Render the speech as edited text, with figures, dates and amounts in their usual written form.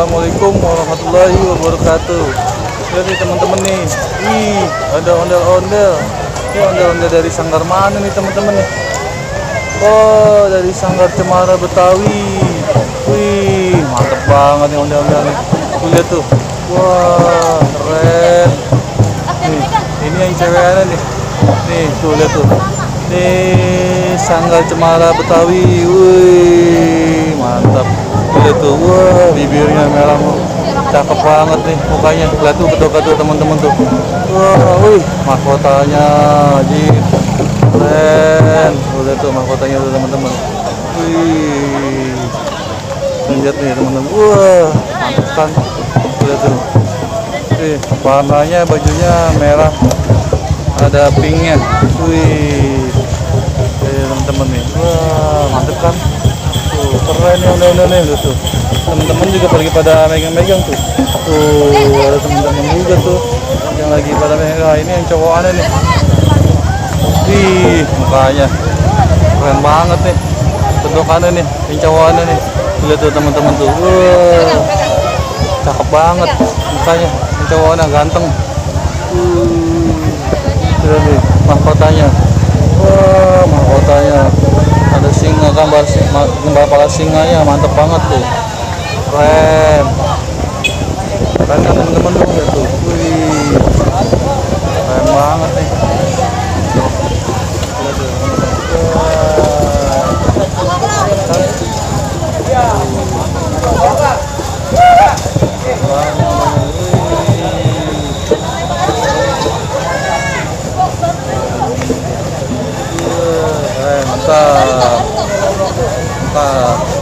Assalamualaikum warahmatullahi wabarakatuh. Lihat nih teman-teman nih. Wih, ada ondel-ondel. Ini ondel-ondel dari sanggar mana nih teman-teman nih? Oh, dari sanggar Cemara Betawi. Wih, mantep banget nih ondel-ondel nih. Tuh lihat tuh. Wah, keren. Nih, ini yang ceweknya nih. Nih, tuh lihat tuh. Nih, sanggar Cemara Betawi. Wih, mantap. Lihat tuh, wah, bibirnya merah, cakep banget nih mukanya. Lihat tuh kedua-kedua teman-teman tuh. Wah, wih, mahkotanya, jadi keren. Lihat tuh mahkotanya tuh teman-teman. Wih, lihat nih teman-teman. Wah, mantap kan. Lihat tuh. Wih, warnanya bajunya merah, ada pinknya. Wih, teman-teman nih. Wah, mantap kan. Tuh, keren ya ondel-ondel tuh. Teman-teman juga lagi pada megang-megang tuh. Tuh, ada teman-teman juga tuh yang lagi pada megang. Nah, ini yang cowokannya nih. Wih, mukanya keren banget nih. Bentukannya nih, yang cowokannya nih. Lihat tuh teman-teman tuh. Wah, cakep banget mukanya. Yang cowokannya ganteng. Lihat nih mahkotanya. Wah, mahkotanya ada singa, gambar kepala singanya, mantep banget tuh. Keren kan teman-teman tuh, lihat tuh. Wih, keren banget nih. Lihat tuh teman-teman. Mantap.